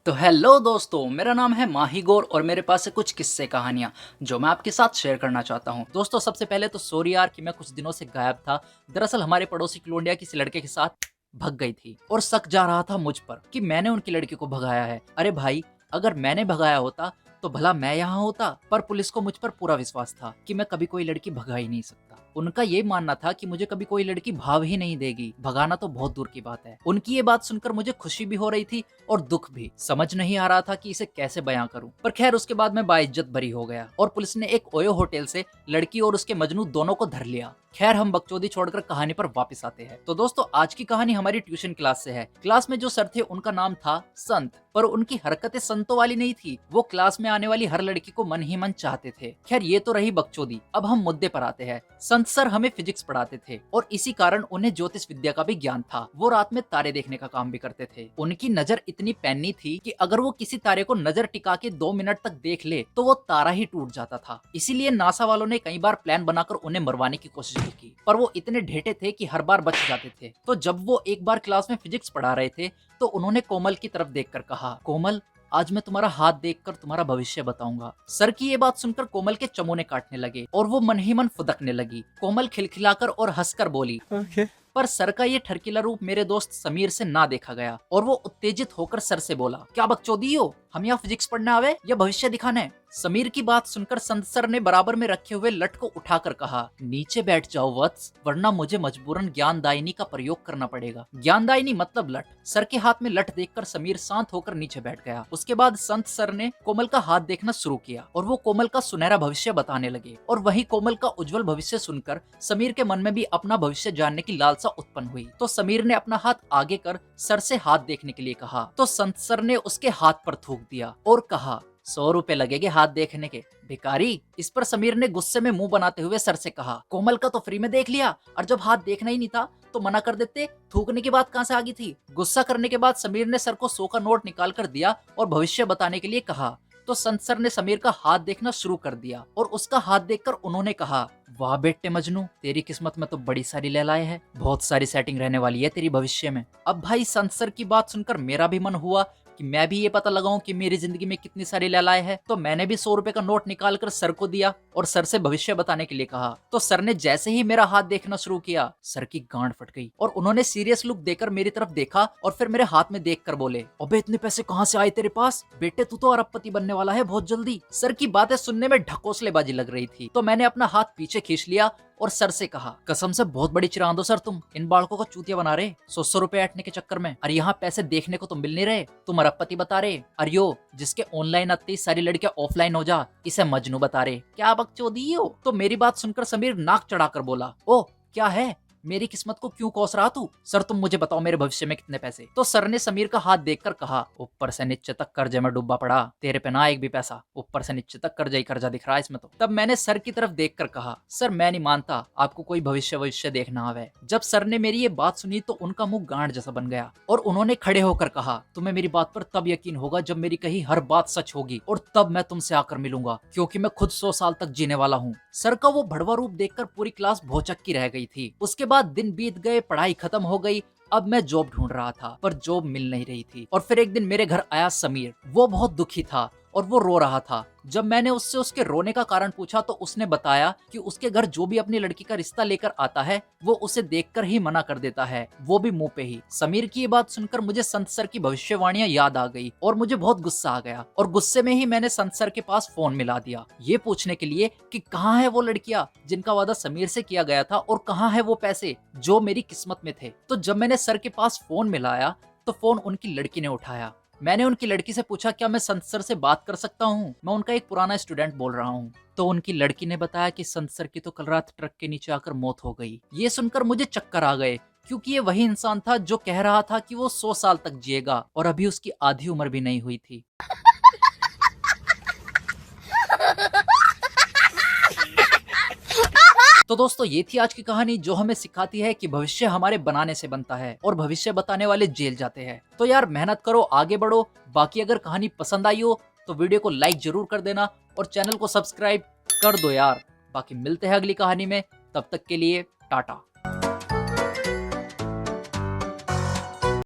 तो हेलो दोस्तों, मेरा नाम है माही गौर और मेरे पास है कुछ किस्से कहानियां जो मैं आपके साथ शेयर करना चाहता हूं। दोस्तों, सबसे पहले तो सॉरी यार कि मैं कुछ दिनों से गायब था। दरअसल हमारे पड़ोसी की लोंडिया किसी लड़के के साथ भग गई थी और शक जा रहा था मुझ पर कि मैंने उनकी लड़की को भगाया है। अरे भाई, अगर मैंने भगाया होता तो भला मैं यहाँ होता, पर पुलिस को मुझ पर पूरा विश्वास था कि मैं कभी कोई लड़की भगा ही नहीं सकता। उनका ये मानना था कि मुझे कभी कोई लड़की भाव ही नहीं देगी, भगाना तो बहुत दूर की बात है। उनकी ये बात सुनकर मुझे खुशी भी हो रही थी और दुख भी। समझ नहीं आ रहा था कि इसे कैसे बयां करूं। पर खैर, उसके बाद मैं बाइज्जत बरी हो गया और पुलिस ने एक ओयो होटल से लड़की और उसके मजनू दोनों को धर लिया। खैर, हम बकचोदी छोड़कर कहानी पर वापस आते हैं। तो दोस्तों, आज की कहानी हमारी ट्यूशन क्लास से है। क्लास में जो सर थे उनका नाम था संत, पर उनकी हरकतें संतों वाली नहीं थी। वो क्लास में आने वाली हर लड़की को मन ही मन चाहते थे। खैर, ये तो रही बकचोदी। अब हम मुद्दे पर आते हैं। संत सर हमें फिजिक्स पढ़ाते थे और इसी कारण उन्हें ज्योतिष विद्या का भी ज्ञान था। वो रात में तारे देखने का काम भी करते थे। उनकी नजर इतनी पैनी थी कि अगर वो किसी तारे को नजर टिका के 2 मिनट तक देख ले तो वो तारा ही टूट जाता था। इसीलिए नासा वालों ने कई बार प्लान बनाकर उन्हें मरवाने की कोशिश भी की, पर वो इतने ढेटे थे कि हर बार बच जाते थे। तो जब वो एक बार क्लास में फिजिक्स पढ़ा रहे थे तो उन्होंने कोमल की तरफ देखकर कहा, कोमल, आज मैं तुम्हारा हाथ देखकर तुम्हारा भविष्य बताऊंगा। सर की ये बात सुनकर कोमल के चमोने काटने लगे और वो मन ही मन फुदकने लगी। कोमल खिलखिलाकर और हंसकर बोली, पर सर का ये ठरकीला रूप मेरे दोस्त समीर से ना देखा गया और वो उत्तेजित होकर सर से बोला, क्या बकचोदी हो, हम यहाँ फिजिक्स पढ़ने आवे या भविष्य दिखाने? समीर की बात सुनकर संत सर ने बराबर में रखे हुए लठ को उठाकर कहा, नीचे बैठ जाओ वत्स, वरना मुझे मजबूरन ज्ञानदायिनी का प्रयोग करना पड़ेगा। ज्ञानदायिनी मतलब लठ। सर के हाथ में लठ देखकर समीर शांत होकर नीचे बैठ गया। उसके बाद संत सर ने कोमल का हाथ देखना शुरू किया और वो कोमल का सुनहरा भविष्य बताने लगे। और वही कोमल का उज्जवल भविष्य सुनकर समीर के मन में भी अपना भविष्य जानने की लालसा उत्पन्न हुई। तो समीर ने अपना हाथ आगे कर सर से हाथ देखने के लिए कहा। तो संत सर ने उसके हाथ पर थूक दिया और कहा, 100 रुपए लगेंगे हाथ देखने के, भिखारी। इस पर समीर ने गुस्से में मुंह बनाते हुए सर से कहा, कोमल का तो फ्री में देख लिया और जब हाथ देखना ही नहीं था तो मना कर देते, थूकने की बात कहां से आ गई थी? गुस्सा करने के बाद समीर ने सर को 100 का नोट निकाल कर दिया और भविष्य बताने के लिए कहा। तो संत सर ने समीर का हाथ देखना शुरू कर दिया और उसका हाथ देखकर उन्होंने कहा, वाह बेटे मजनू, तेरी किस्मत में तो बड़ी सारी लैलाएं हैं, बहुत सारी सेटिंग रहने वाली है तेरी भविष्य में। अब भाई, संत सर की बात सुनकर मेरा भी मन हुआ कि मैं भी ये पता लगाऊं कि मेरी जिंदगी में कितनी सारी लैलाएं हैं। तो मैंने भी 100 रुपए का नोट निकाल कर सर को दिया और सर से भविष्य बताने के लिए कहा। तो सर ने जैसे ही मेरा हाथ देखना शुरू किया, सर की गांड फट गई और उन्होंने सीरियस लुक देकर मेरी तरफ देखा और फिर मेरे हाथ में देखकर बोले, अबे इतने पैसे कहां से आए तेरे पास? बेटे, तू तो अरबपति बनने वाला है बहुत जल्दी। सर की बातें सुनने में ढकोसलेबाजी लग रही थी। तो मैंने अपना हाथ पीछे खींच लिया और सर से कहा, कसम से बहुत बड़ी चिरांद हो सर तुम, इन बालकों को चूतिया बना रहे 100 रुपए ऐंठने के चक्कर में। और यहाँ पैसे देखने को तो मिल नहीं रहे, तुम अरबपति बता रहे। अरियो, जिसके ऑनलाइन आती सारी लड़कियां ऑफलाइन हो जा, इसे मजनू बता रहे। क्या बकचोदी हो? तो मेरी बात सुनकर समीर नाक चढ़ाकर बोला, ओ क्या है, मेरी किस्मत को क्यों कोस रहा तू? सर तुम मुझे बताओ मेरे भविष्य में कितने पैसे? तो सर ने समीर का हाथ देखकर कहा, ऊपर से नीचे तक कर्जे में डूबा पड़ा, तेरे पे ना एक भी पैसा, ऊपर से नीचे तक कर्जा ही कर्जा दिख रहा है इसमें तो। तब मैंने सर की तरफ देखकर कहा, सर मैं नहीं मानता आपको कोई भविष्य देखना आवे। जब सर ने मेरी ये बात सुनी तो उनका मुंह गांड जैसा बन गया और उन्होंने खड़े होकर कहा, तुम्हें मेरी बात पर तब यकीन होगा जब मेरी कही हर बात सच होगी और तब मैं तुमसे आकर मिलूंगा, क्योंकि मैं खुद 100 साल तक जीने वाला हूँ। सर का वो भड़वा रूप देखकर पूरी क्लास भौचक्की रह गई थी। उसके बाद दिन बीत गए, पढ़ाई खत्म हो गई। अब मैं जॉब ढूंढ रहा था पर जॉब मिल नहीं रही थी। और फिर एक दिन मेरे घर आया समीर। वो बहुत दुखी था और वो रो रहा था। जब मैंने उससे उसके रोने का कारण पूछा तो उसने बताया कि उसके घर जो भी अपनी लड़की का रिश्ता लेकर आता है वो उसे देखकर ही मना कर देता है, वो भी मुंह पे ही। समीर की ये बात सुनकर मुझे संत सर की भविष्यवाणियां याद आ गई और मुझे बहुत गुस्सा आ गया और गुस्से में ही मैंने संत सर के पास फोन मिला दिया, ये पूछने के लिए कि कहाँ है वो लड़कियां जिनका वादा समीर से किया गया था और कहाँ है वो पैसे जो मेरी किस्मत में थे। तो जब मैंने सर के पास फोन मिलाया तो फोन उनकी लड़की ने उठाया। मैंने उनकी लड़की से पूछा, क्या मैं संत सर से बात कर सकता हूँ? मैं उनका एक पुराना स्टूडेंट बोल रहा हूँ। तो उनकी लड़की ने बताया कि संत सर की तो कल रात ट्रक के नीचे आकर मौत हो गई। ये सुनकर मुझे चक्कर आ गए, क्योंकि ये वही इंसान था जो कह रहा था कि वो 100 साल तक जिएगा और अभी उसकी आधी उम्र भी नहीं हुई थी। तो दोस्तों, ये थी आज की कहानी जो हमें सिखाती है कि भविष्य हमारे बनाने से बनता है और भविष्य बताने वाले जेल जाते हैं। तो यार मेहनत करो, आगे बढ़ो। बाकी अगर कहानी पसंद आई हो तो वीडियो को लाइक जरूर कर देना और चैनल को सब्सक्राइब कर दो यार। बाकी मिलते हैं अगली कहानी में, तब तक के लिए टाटा।